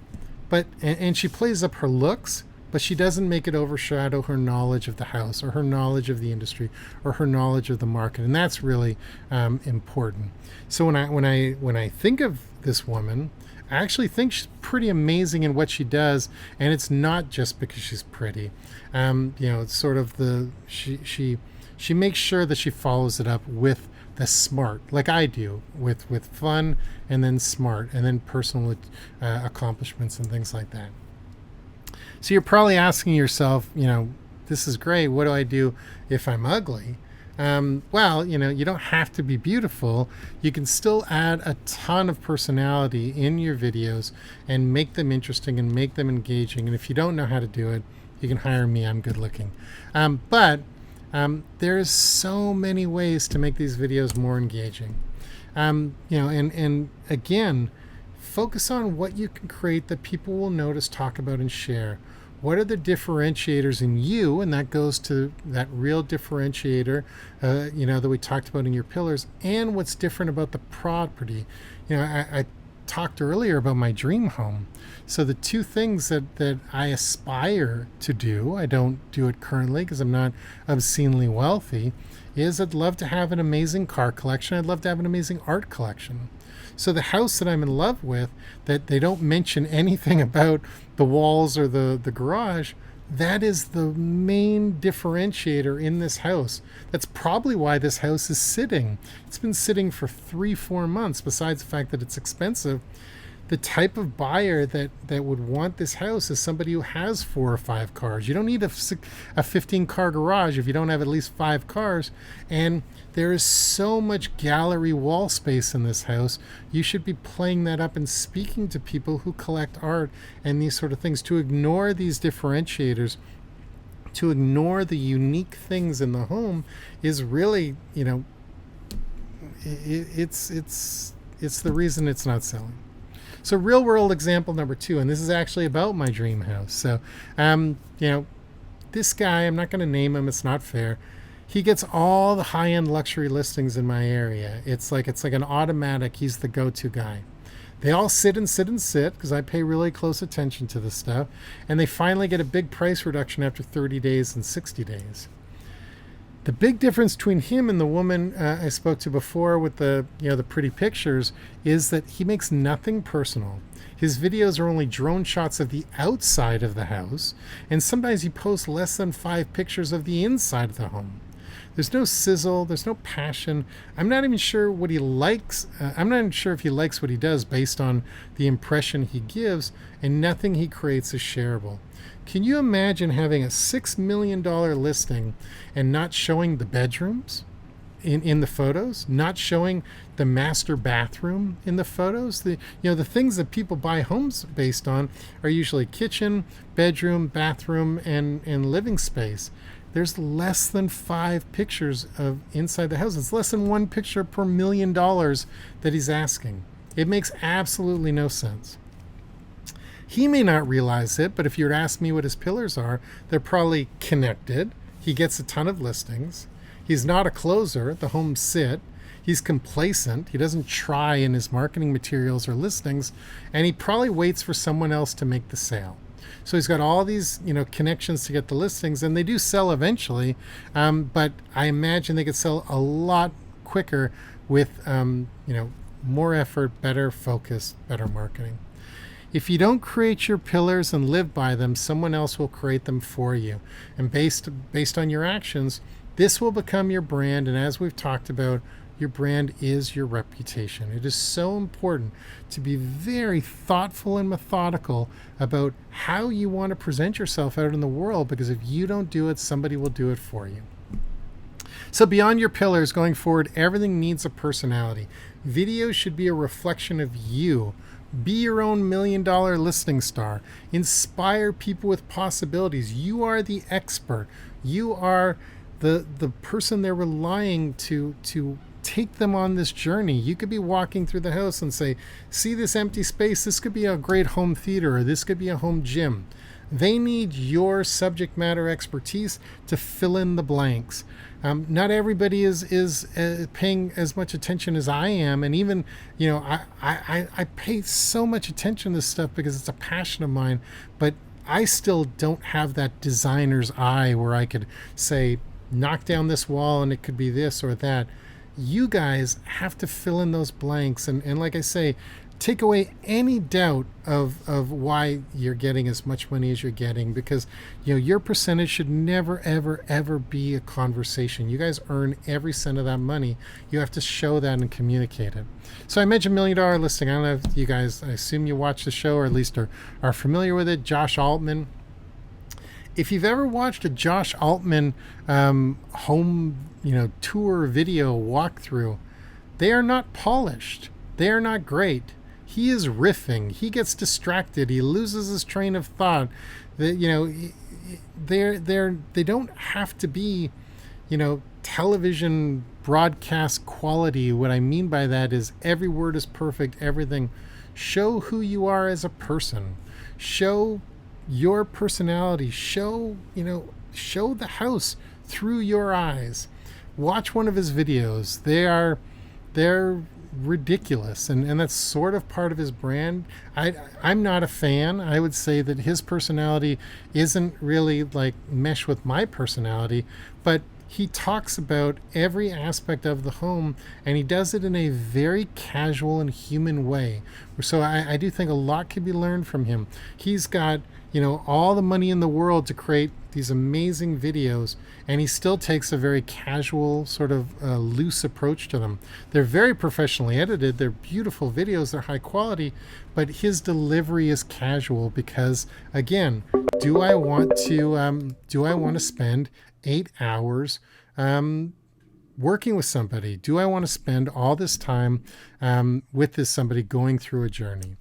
she plays up her looks, but she doesn't make it overshadow her knowledge of the house or her knowledge of the industry or her knowledge of the market, and that's really important. So when I think of this woman, I actually think she's pretty amazing in what she does, and it's not just because she's pretty. It's sort of she makes sure that she follows it up with the smart, like I do, with fun and then smart and then personal accomplishments and things like that. So you're probably asking yourself, this is great. What do I do if I'm ugly? Well, you don't have to be beautiful. You can still add a ton of personality in your videos and make them interesting and make them engaging. And if you don't know how to do it, you can hire me. I'm good looking. But there's so many ways to make these videos more engaging. And again, focus on what you can create that people will notice, talk about, and share. What are the differentiators in you? And that goes to that real differentiator, that we talked about in your pillars, and what's different about the property. I talked earlier about my dream home. So the 2 things that I aspire to do, I don't do it currently because I'm not obscenely wealthy, is I'd love to have an amazing car collection. I'd love to have an amazing art collection. So the house that I'm in love with, that they don't mention anything about the walls or the garage, that is the main differentiator in this house. That's probably why this house is sitting. It's been sitting for 3-4 months, besides the fact that it's expensive. The type of buyer that would want this house is somebody who has 4 or 5 cars. You don't need a 15-car garage if you don't have at least 5 cars. And there is so much gallery wall space in this house. You should be playing that up and speaking to people who collect art and these sort of things. To ignore these differentiators, to ignore the unique things in the home, is really, it's the reason it's not selling. So real world example number 2, and this is actually about my dream house. So, this guy, I'm not going to name him, it's not fair. He gets all the high-end luxury listings in my area. It's like an automatic. He's the go-to guy. They all sit because I pay really close attention to this stuff, and they finally get a big price reduction after 30 days and 60 days. The big difference between him and the woman I spoke to before with the pretty pictures is that he makes nothing personal. His videos are only drone shots of the outside of the house, and sometimes he posts less than 5 pictures of the inside of the home. There's no sizzle, there's no passion. I'm not even sure what he likes. I'm not even sure if he likes what he does based on the impression he gives, and nothing he creates is shareable. Can you imagine having a $6 million listing and not showing the bedrooms in the photos, not showing the master bathroom in the photos? The things that people buy homes based on are usually kitchen, bedroom, bathroom, and living space. There's less than 5 pictures of inside the house. It's less than 1 picture per $1 million that he's asking. It makes absolutely no sense. He may not realize it, but if you were to ask me what his pillars are, they're probably connected. He gets a ton of listings. He's not a closer, the home sit. He's complacent. He doesn't try in his marketing materials or listings, and he probably waits for someone else to make the sale. So he's got all these, connections to get the listings, and they do sell eventually. But I imagine they could sell a lot quicker with, more effort, better focus, better marketing. If you don't create your pillars and live by them, someone else will create them for you. And based on your actions, this will become your brand. And as we've talked about, your brand is your reputation. It is so important to be very thoughtful and methodical about how you want to present yourself out in the world, because if you don't do it, somebody will do it for you. So beyond your pillars, going forward, everything needs a personality. Video should be a reflection of you. Be your own $1 million listing star. Inspire people with possibilities. You are the expert. You are the person they're relying to take them on this journey. You could be walking through the house and say, see this empty space? This could be a great home theater, or this could be a home gym. They need your subject matter expertise to fill in the blanks. Not everybody is paying as much attention as I am, and even I pay so much attention to this stuff because it's a passion of mine. But I still don't have that designer's eye where I could say, knock down this wall and it could be this or that. You guys have to fill in those blanks, and like I say, take away any doubt of why you're getting as much money as you're getting, because your percentage should never ever be a conversation. You guys earn every cent of that money. You have to show that and communicate it. So I mentioned $1 million listing. I don't know if you guys, I assume you watch the show, or at least are familiar with it. Josh Altman. If you've ever watched a Josh Altman home tour video walkthrough, they are not polished. They are not great. He is riffing. He gets distracted. He loses his train of thought. They don't have to be, television broadcast quality. What I mean by that is every word is perfect. Everything. Show who you are as a person. Show your personality. Show the house through your eyes. Watch one of his videos. They're ridiculous, and that's sort of part of his brand. I'm not a fan. I would say that his personality isn't really like mesh with my personality, but he talks about every aspect of the home, and he does it in a very casual and human way. So I do think a lot can be learned from him. He's got all the money in the world to create these amazing videos, and he still takes a very casual, sort of loose approach to them. They're very professionally edited. They're beautiful videos. They're high quality, but his delivery is casual because, again, do I want to spend 8 hours working with somebody? Do I want to spend all this time with this somebody going through a journey?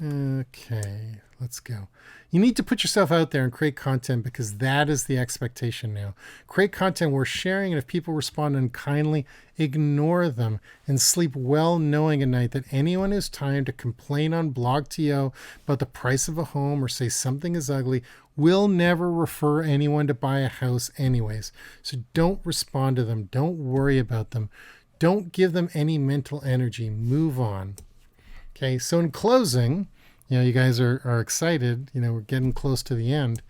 Okay, let's go. You need to put yourself out there and create content, because that is the expectation now. Create content worth sharing, and if people respond unkindly, ignore them and sleep well knowing at night that anyone who's time to complain on BlogTO about the price of a home or say something is ugly will never refer anyone to buy a house anyways. So don't respond to them. Don't worry about them. Don't give them any mental energy. Move on. Okay, so in closing, you guys are excited. We're getting close to the end.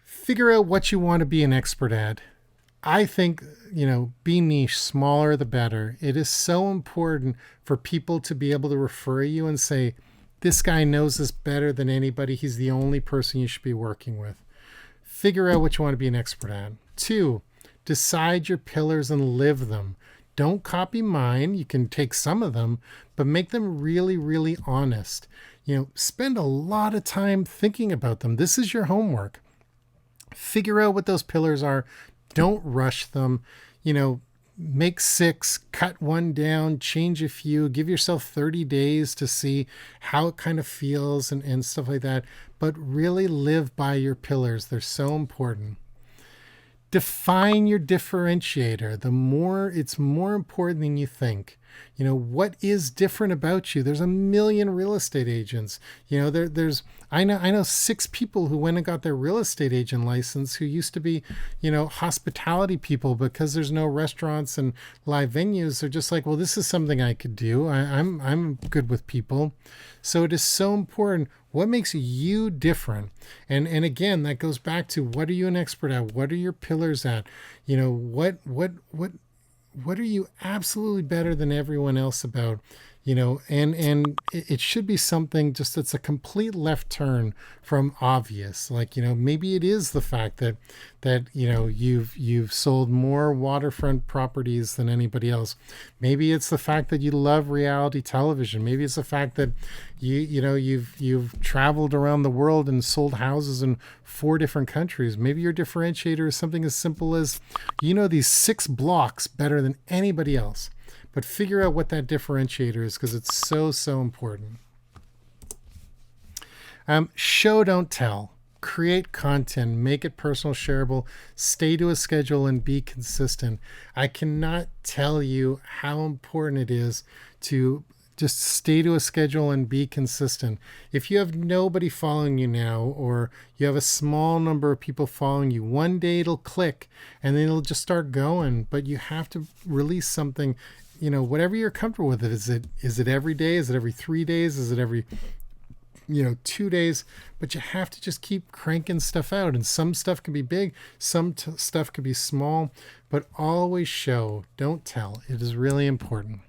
Figure out what you want to be an expert at. I think, be niche, smaller the better. It is so important for people to be able to refer you and say, this guy knows this better than anybody. He's the only person you should be working with. Figure out what you want to be an expert at. 2, decide your pillars and live them. Don't copy mine. You can take some of them, but make them really, really honest. Spend a lot of time thinking about them. This is your homework. Figure out what those pillars are. Don't rush them. Make 6, cut 1 down, change a few, give yourself 30 days to see how it kind of feels and stuff like that. But really live by your pillars. They're so important. Define your differentiator. It's more important than you think. What is different about you? There's a million real estate agents. There's I know 6 people who went and got their real estate agent license who used to be, hospitality people, because there's no restaurants and live venues. They're just like, well, this is something I could do. I'm good with people. So it is so important. What makes you different? And again, that goes back to, what are you an expert at? What are your pillars at? What are you absolutely better than everyone else about? And it should be something just that's a complete left turn from obvious. Like, maybe it is the fact that you've sold more waterfront properties than anybody else. Maybe it's the fact that you love reality television. Maybe it's the fact that you've traveled around the world and sold houses in 4 different countries. Maybe your differentiator is something as simple as, these 6 blocks better than anybody else. But figure out what that differentiator is, because it's so, so important. Show, don't tell. Create content, make it personal, shareable, stay to a schedule, and be consistent. I cannot tell you how important it is to just stay to a schedule and be consistent. If you have nobody following you now, or you have a small number of people following you, one day it'll click and then it'll just start going. But you have to release something, whatever you're comfortable with it. Is it every day? Is it every 3 days? Is it every 2 days? But you have to just keep cranking stuff out, and some stuff can be big, some stuff can be small, but always show, don't tell. It is really important.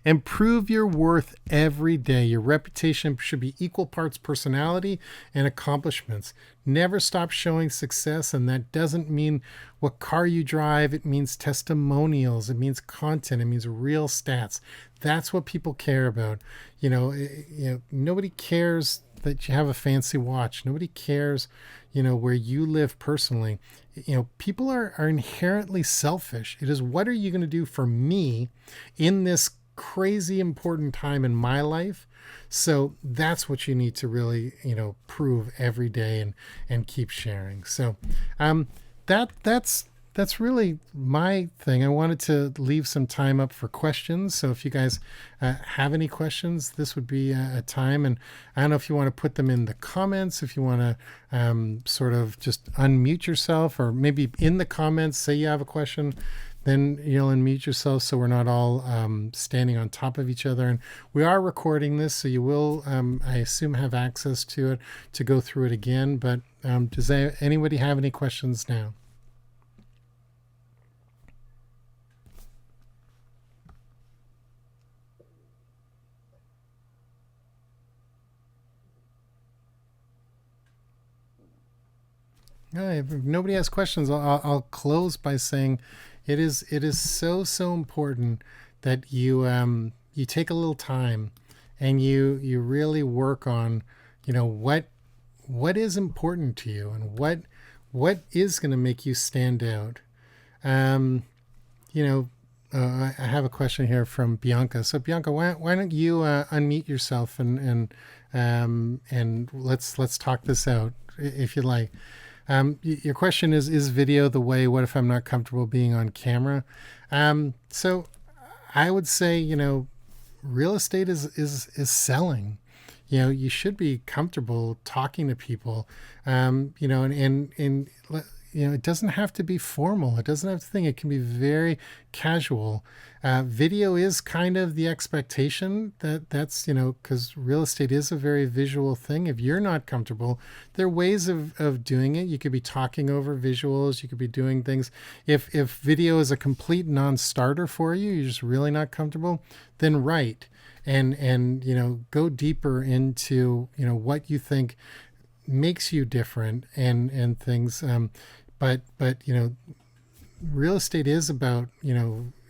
And prove your worth every day. Your reputation should be equal parts personality and accomplishments. Never stop showing success, and that doesn't mean what car you drive. It means testimonials. It means content. It means real stats. That's what people care about. Nobody cares that you have a fancy watch. Nobody cares, where you live personally. People are inherently selfish. It is, what are you going to do for me in this crazy important time in my life? So that's what you need to really, prove every day and keep sharing. So that's really my thing. I wanted to leave some time up for questions. So if you guys have any questions, this would be a time. And I don't know if you want to put them in the comments, if you want to sort of just unmute yourself, or maybe in the comments, say you have a question, then you'll unmute yourself so we're not all standing on top of each other. And we are recording this, so you will, I assume, have access to it to go through it again. But does anybody have any questions now? If nobody has questions, I'll close by saying it is so important that you take a little time and you really work on what is important to you, and what is going to make you stand out. I have a question here from Bianca. So Bianca, why don't you unmute yourself and let's talk this out if you like. Your question is video the way? What if I'm not comfortable being on camera? So I would say, real estate is selling. You should be comfortable talking to people, and it doesn't have to be formal. It doesn't have to think. It can be very casual. Video is kind of the expectation that's, because real estate is a very visual thing. If you're not comfortable, there are ways of doing it. You could be talking over visuals. You could be doing things. If video is a complete non-starter for you, you're just really not comfortable, then write and go deeper into, what you think makes you different and things. But real estate is about,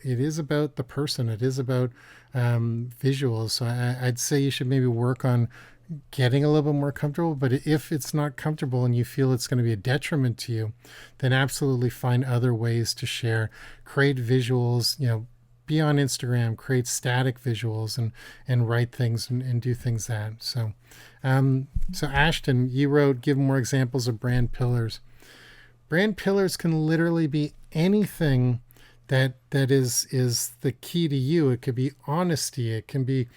it is about the person. It is about visuals. So I'd say you should maybe work on getting a little bit more comfortable. But if it's not comfortable and you feel it's going to be a detriment to you, then absolutely find other ways to share. Create visuals, be on Instagram, create static visuals and write things and do things that. So Ashton, you wrote, give more examples of brand pillars. Brand pillars can literally be anything that is the key to you. It could be honesty. It could be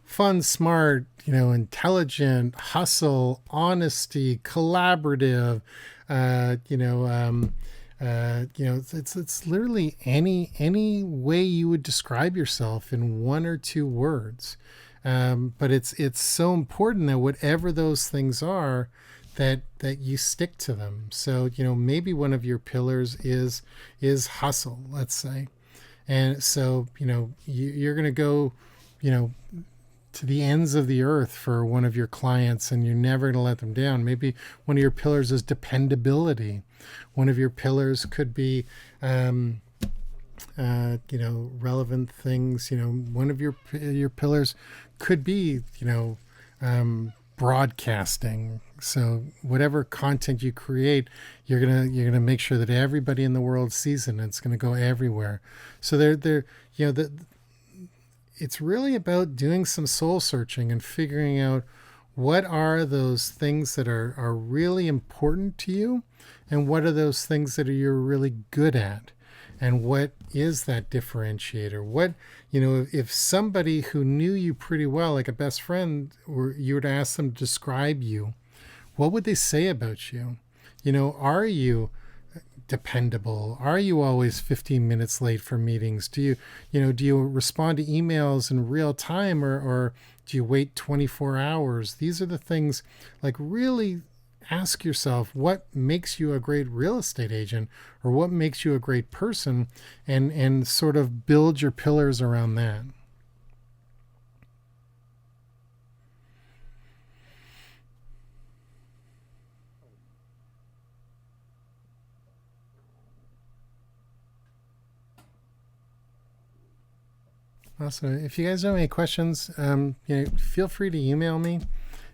fun, smart, intelligent, hustle, honesty, collaborative. Uh, you know, um, it's literally any way you would describe yourself in one or two words. But it's so important that whatever those things are, that you stick to them. So maybe one of your pillars is hustle, let's say, and so you're going to go you know to the ends of the earth for one of your clients, and you're never going to let them down. Maybe one of your pillars is dependability. One of your pillars could be relevant things. One of your pillars could be broadcasting. So whatever content you create, you're gonna make sure that everybody in the world sees it, and it's gonna go everywhere. So it's really about doing some soul searching and figuring out what are those things that are really important to you, and what are those things that you're really good at, and what is that differentiator. If somebody who knew you pretty well, like a best friend, or you were to ask them to describe you, what would they say about you? Are you dependable? Are you always 15 minutes late for meetings? Do you respond to emails in real time, or do you wait 24 hours? These are the things, like, really ask yourself what makes you a great real estate agent, or what makes you a great person, and sort of build your pillars around that. Also, if you guys have any questions, feel free to email me.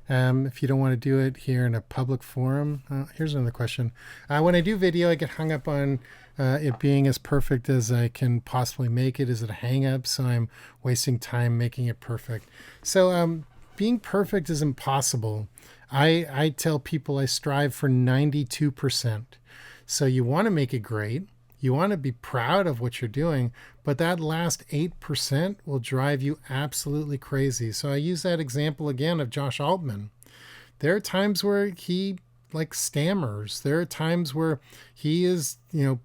If you don't want to do it here in a public forum. Here's another question. When I do video, I get hung up on it being as perfect as I can possibly make it. Is it a hang up? So I'm wasting time making it perfect. So being perfect is impossible. I tell people I strive for 92%. So you want to make it great. You want to be proud of what you're doing, but that last 8% will drive you absolutely crazy. So I use that example again of Josh Altman. There are times where he stammers. There are times where he is,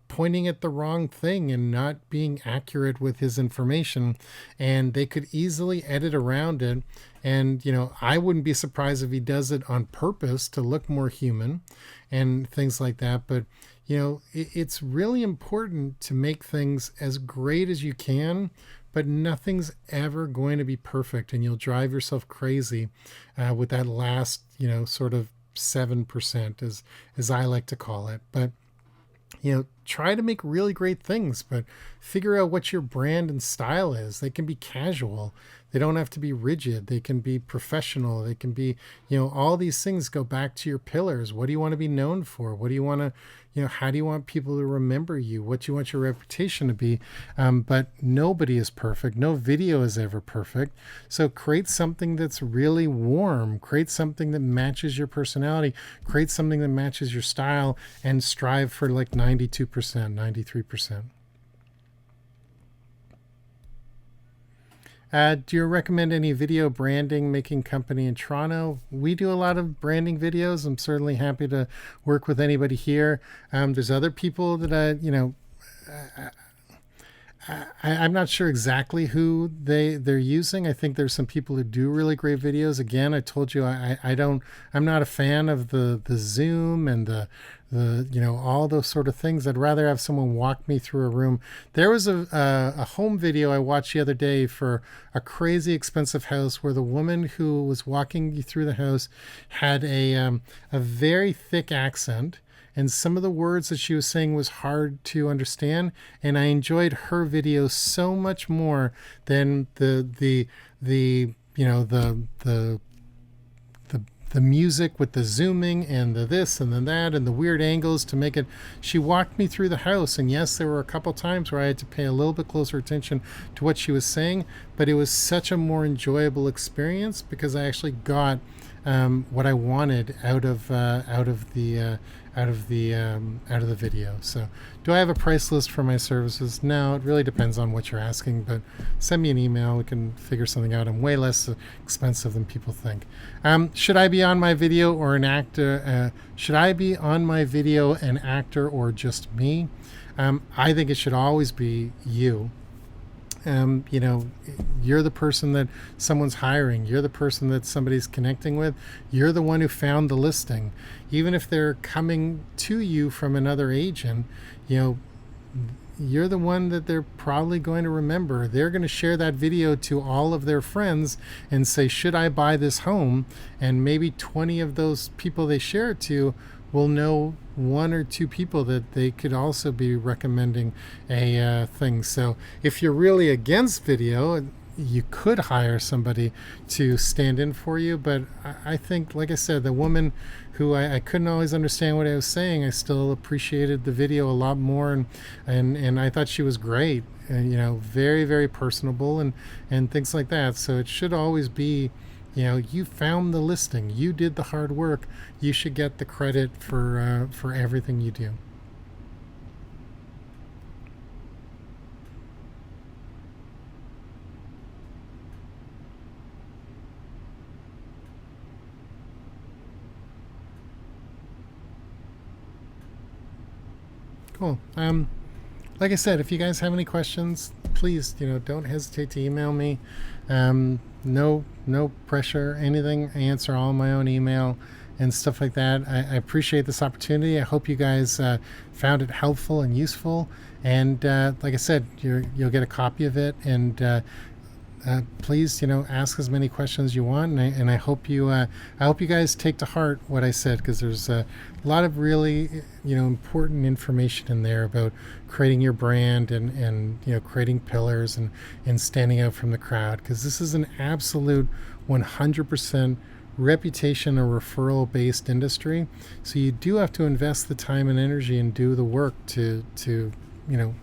pointing at the wrong thing and not being accurate with his information, and they could easily edit around it. And, I wouldn't be surprised if he does it on purpose to look more human and things like that. But it's really important to make things as great as you can, but nothing's ever going to be perfect, and you'll drive yourself crazy with that last, sort of 7%, as I like to call it. But try to make really great things, but figure out what your brand and style is. They can be casual. They don't have to be rigid. They can be professional. They can be, all these things go back to your pillars. What do you want to be known for? What do you want to, how do you want people to remember you? What do you want your reputation to be? But nobody is perfect. No video is ever perfect. So create something that's really warm. Create something that matches your personality. Create something that matches your style, and strive for 92%, 93%. Do you recommend any video branding making company in Toronto? We do a lot of branding videos. I'm certainly happy to work with anybody here. There's other people that I'm not sure exactly who they're using. I think there's some people who do really great videos. Again, I told you I'm not a fan of the Zoom and the all those sort of things. I'd rather have someone walk me through a room. There was a home video I watched the other day for a crazy expensive house where the woman who was walking you through the house had a very thick accent, and some of the words that she was saying was hard to understand, and I enjoyed her video so much more than the music with the zooming and the this and the that and the weird angles to make it. She walked me through the house, and yes, there were a couple times where I had to pay a little bit closer attention to what she was saying, but it was such a more enjoyable experience because I actually got what I wanted out of the video. So, do I have a price list for my services? No, it really depends on what you're asking. But send me an email. We can figure something out. I'm way less expensive than people think. Should I be on my video or an actor? Should I be on my video an actor or just me? I think it should always be you. You know, you're the person that someone's hiring. You're the person that somebody's connecting with. You're the one who found the listing. Even if they're coming to you from another agent, you know, you're the one that they're probably going to remember. They're going to share that video to all of their friends and say, should I buy this home? And maybe 20 of those people they share it to will know one or two people that they could also be recommending a thing. So if you're really against video, you could hire somebody to stand in for you. But I think, like I said, the woman who I couldn't always understand what I was saying, I still appreciated the video a lot more, and I thought she was great, and you know, very, very personable and things like that. So it should always be, you know, you found the listing, you did the hard work, you should get the credit for everything you do. Cool. Like I said, if you guys have any questions, please, you know, don't hesitate to email me. No pressure, anything. I answer all my own email and stuff like that. I appreciate this opportunity. I hope you guys found it helpful and useful. And like I said, you'll get a copy of it. And please, you know, ask as many questions as you want. And I hope you guys take to heart what I said, because there's a lot of really, you know, important information in there about creating your brand and you know, creating pillars and standing out from the crowd, because this is an absolute 100% reputation or referral based industry. So you do have to invest the time and energy and do the work to you know,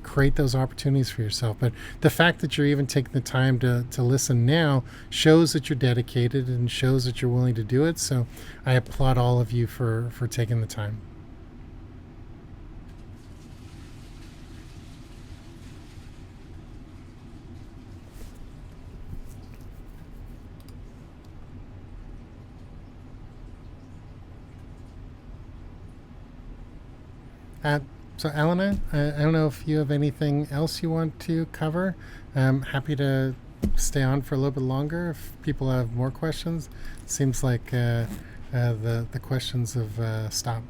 create those opportunities for yourself. But the fact that you're even taking the time to listen now shows that you're dedicated and shows that you're willing to do it. So I applaud all of you for taking the time. Uh, so Elena, I don't know if you have anything else you want to cover. I'm happy to stay on for a little bit longer if people have more questions. Seems like the questions have stopped.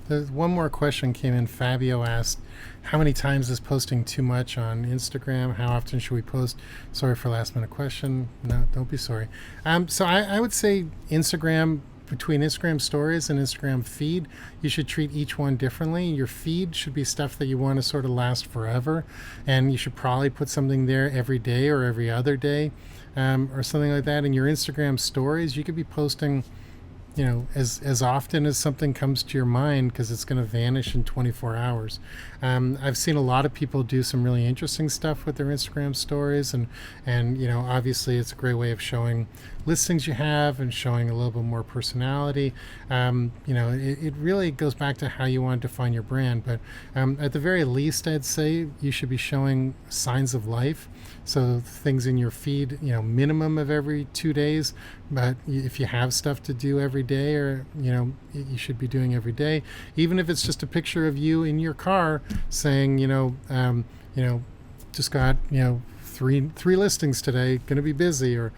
There's one more question came in. Fabio asked, how many times is posting too much on Instagram? How often should we post? Sorry for last minute question. No, don't be sorry. So I would say Instagram, between Instagram stories and Instagram feed, you should treat each one differently. Your feed should be stuff that you want to sort of last forever, and you should probably put something there every day or every other day, or something like that. In your Instagram stories, you could be posting, you know, as often as something comes to your mind, because it's going to vanish in 24 hours. I've seen a lot of people do some really interesting stuff with their Instagram stories, and you know, obviously it's a great way of showing listings you have and showing a little bit more personality. You know, it really goes back to how you want to define your brand. But at the very least, I'd say you should be showing signs of life. So things in your feed, minimum of every 2 days. But if you have stuff to do every day, or you should be doing every day, even if it's just a picture of you in your car saying, just got three listings today, going to be busy, or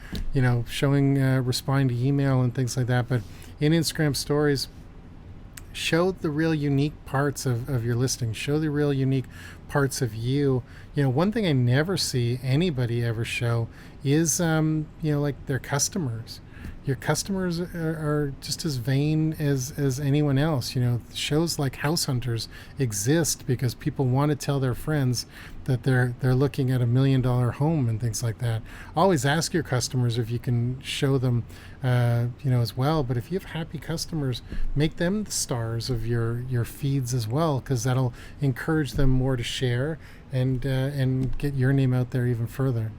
showing responding to email and things like that. But in Instagram stories, show the real unique parts of your listing. Show the real unique parts of you. One thing I never see anybody ever show is like their customers. Your customers are just as vain as anyone else. Shows like House Hunters exist because people want to tell their friends that they're looking at $1 million home and things like that. Always ask your customers if you can show them, as well. But if you have happy customers, make them the stars of your feeds as well, because that'll encourage them more to share and get your name out there even further.